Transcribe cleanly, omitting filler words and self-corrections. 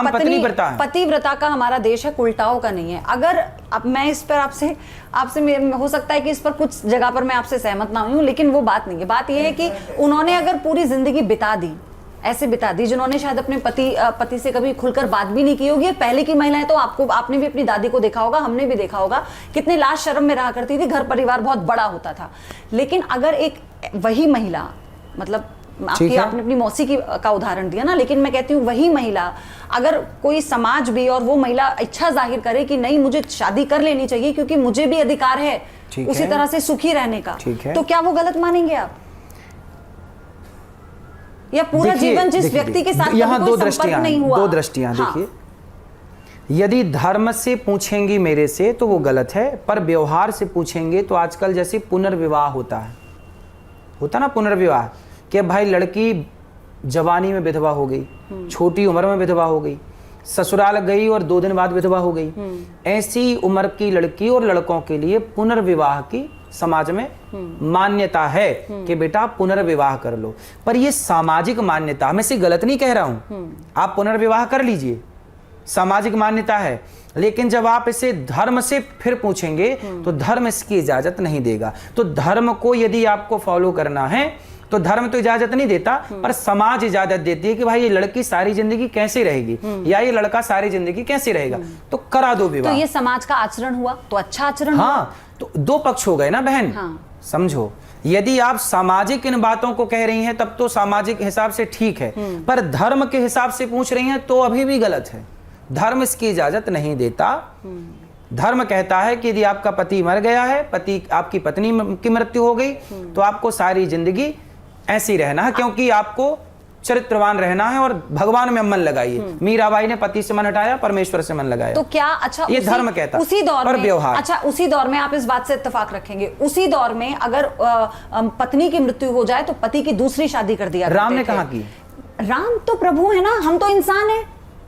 पतिव्रता का हमारा देश है, उल्टाओं का नहीं है। अगर अब मैं इस पर आपसे हो सकता है कि इस पर कुछ जगह पर मैं आपसे सहमत ना हुई हूं, लेकिन वो बात नहीं है। बात यह है कि उन्होंने अगर पूरी जिंदगी बिता दी, ऐसे बिता दी जिन्होंने शायद अपने पति से कभी खुलकर बात भी नहीं की होगी। पहले की महिलाएं तो आपने भी अपनी दादी को देखा होगा, हमने भी देखा होगा, कितने लाज शर्म में रहा करती थी, घर परिवार बहुत बड़ा होता था। लेकिन अगर एक वही महिला, मतलब आपने अपनी मौसी का उदाहरण दिया ना, लेकिन मैं कहती हूँ वही महिला, अगर कोई समाज भी और वो महिला इच्छा जाहिर करे कि नहीं मुझे शादी कर लेनी चाहिए क्योंकि मुझे भी अधिकार है उसी तरह से सुखी रहने का, तो क्या वो गलत मानेंगे आप? या पूरा जीवन जिस व्यक्ति के साथ यहाँ दो दृष्टियां देखिए, यदि धर्म से पूछेंगी मेरे से तो वो गलत है, पर व्यवहार से पूछेंगे तो आजकल जैसे पुनर्विवाह होता ना पुनर्विवाह, कि भाई लड़की जवानी में विधवा हो गई, छोटी उम्र में विधवा हो गई, ससुराल गई और 2 दिन बाद विधवा हो गई। ऐसी उम्र की लड़की और लड़कों के लिए पुनर्विवाह की समाज में मान्यता है कि बेटा पुनर्विवाह कर लो। पर ये सामाजिक मान्यता, मैं इसे गलत नहीं कह रहा हूं, आप पुनर्विवाह कर लीजिए, सामाजिक मान्यता है, लेकिन जब आप इसे धर्म से फिर पूछेंगे तो धर्म इसकी इजाजत नहीं देगा। तो धर्म को यदि आपको फॉलो करना है तो धर्म तो इजाजत नहीं देता, पर समाज इजाजत देती है कि भाई ये लड़की सारी जिंदगी कैसे रहेगी या ये लड़का सारी जिंदगी कैसे रहेगा, तो करा दो विवाह। तो ये समाज का आचरण हुआ, तो अच्छा आचरण हुआ। तो 2 पक्ष हो गए ना बहन। समझो, यदि आप सामाजिक इन बातों को कह रही हैं तब तो सामाजिक हिसाब से ठीक है, पर धर्म के हिसाब से पूछ रही हैं तो अभी भी गलत है। धर्म इसकी इजाजत नहीं देता। धर्म कहता है कि यदि आपका पति मर गया है, आपकी पत्नी की मृत्यु हो गई, तो आपको सारी जिंदगी ऐसी रहना है, क्योंकि आपको चरित्रवान रहना है और भगवान में मन लगाइए। मीराबाई ने पति से मन हटाया, परमेश्वर से मन लगाया। तो क्या अच्छा ये धर्म कहता उसी दौर में व्यवहार, अच्छा उसी दौर में आप इस बात से इत्तेफाक रखेंगे, उसी दौर में अगर पत्नी की मृत्यु हो जाए तो पति की दूसरी शादी कर दिया। राम ने कहा की? राम तो प्रभु है ना, हम तो इंसान है।